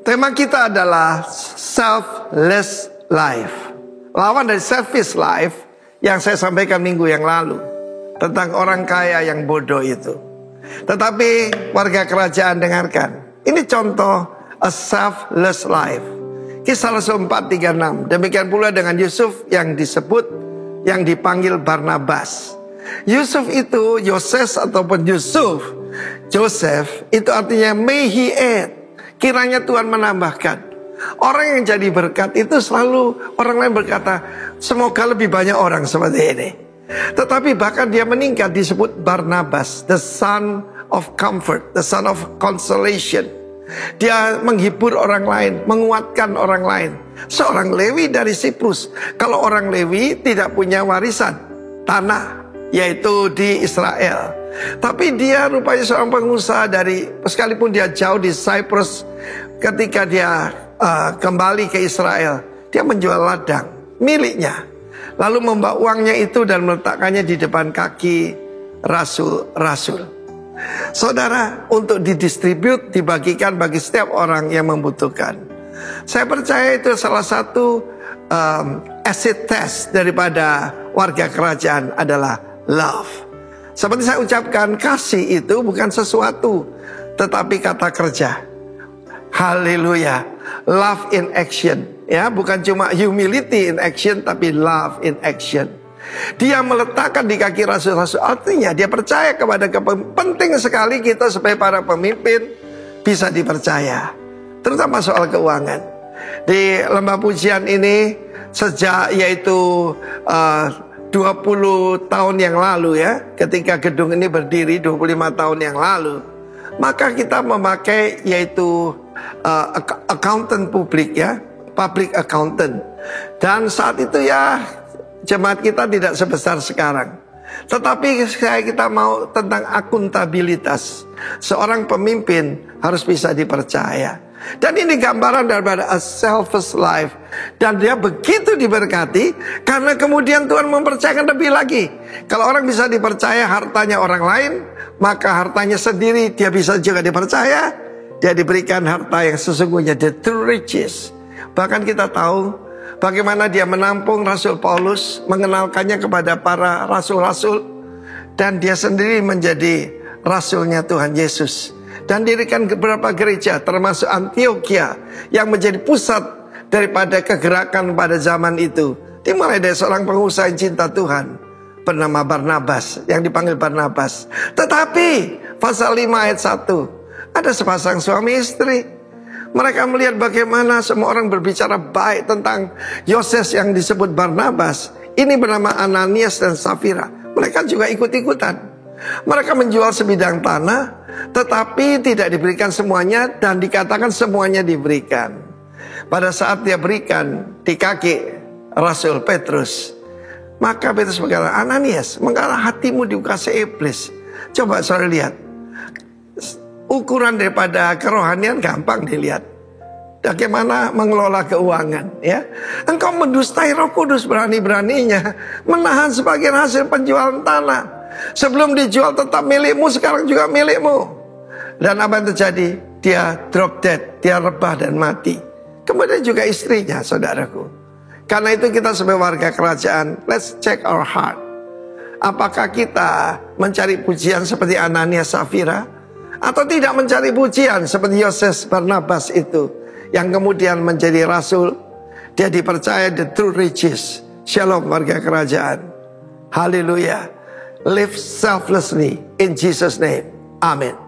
Tema kita adalah selfless life. Lawan dari selfish life yang saya sampaikan minggu yang lalu, tentang orang kaya yang bodoh itu. Tetapi warga kerajaan, dengarkan. Ini contoh a selfless life. Kisah Rasul 4:36. Demikian pula dengan Yusuf yang dipanggil Barnabas. Yusuf itu, Yoses ataupun Yusuf, Joseph itu artinya may he add. Kiranya Tuhan menambahkan. Orang yang jadi berkat itu selalu orang lain berkata, semoga lebih banyak orang seperti ini. Tetapi bahkan dia meningkat, disebut Barnabas, the son of comfort, the son of consolation. Dia menghibur orang lain, menguatkan orang lain. Seorang Lewi dari Siprus. Kalau orang Lewi tidak punya warisan tanah, yaitu di Israel. Tapi dia rupanya seorang pengusaha sekalipun dia jauh di Cyprus. Ketika dia kembali ke Israel, dia menjual ladang miliknya, lalu membawa uangnya itu dan meletakkannya di depan kaki rasul-rasul. Saudara, untuk dibagikan bagi setiap orang yang membutuhkan. Saya percaya itu salah satu acid test daripada warga kerajaan adalah love. Seperti saya ucapkan, kasih itu bukan sesuatu, tetapi kata kerja. Haleluya. Love in action. Ya, bukan cuma humility in action, tapi love in action. Dia meletakkan di kaki rasul-rasul. Artinya dia percaya kepada penting sekali kita sebagai para pemimpin bisa dipercaya, terutama soal keuangan. Di lembah pujian ini sejak yaitu 20 tahun yang lalu ya, ketika gedung ini berdiri 25 tahun yang lalu, maka kita memakai yaitu accountant publik ya, public accountant. Dan saat itu ya jemaat kita tidak sebesar sekarang. Tetapi kita mau tentang akuntabilitas. Seorang pemimpin harus bisa dipercaya. Dan ini gambaran daripada a selfless life. Dan dia begitu diberkati karena kemudian Tuhan mempercayakan lebih lagi. Kalau orang bisa dipercaya hartanya orang lain, maka hartanya sendiri dia bisa juga dipercaya. Dia diberikan harta yang sesungguhnya, the true riches. Bahkan kita tahu bagaimana dia menampung Rasul Paulus, mengenalkannya kepada para rasul-rasul, dan dia sendiri menjadi rasulnya Tuhan Yesus. Dan dirikan beberapa gereja, termasuk Antioquia, yang menjadi pusat daripada kegerakan pada zaman itu. Dimulai dari seorang pengusaha yang cinta Tuhan bernama Barnabas, yang dipanggil Barnabas. Tetapi pasal 5 ayat 1, ada sepasang suami istri. Mereka melihat bagaimana semua orang berbicara baik tentang Yoses yang disebut Barnabas. Ini bernama Ananias dan Safira. Mereka juga ikut-ikutan. Mereka menjual sebidang tanah, tetapi tidak diberikan semuanya, dan dikatakan semuanya diberikan. Pada saat dia berikan di kaki Rasul Petrus, maka Petrus berkata, Ananias, mengapa hatimu dikuasai iblis? Coba saudara lihat. Ukuran daripada kerohanian gampang dilihat. Bagaimana mengelola keuangan ya. Engkau mendustai Roh Kudus berani-beraninya, menahan sebagian hasil penjualan tanah. Sebelum dijual tetap milikmu, sekarang juga milikmu. Dan apa yang terjadi? Dia drop dead, dia rebah dan mati. Kemudian juga istrinya, saudaraku. Karena itu kita sebagai warga kerajaan, let's check our heart. Apakah kita mencari pujian seperti Ananias Safira, atau tidak mencari pujian seperti Yoses Barnabas itu, yang kemudian menjadi rasul? Dia dipercaya the true riches. Shalom warga kerajaan. Haleluya. Live selflessly in Jesus' name. Amen.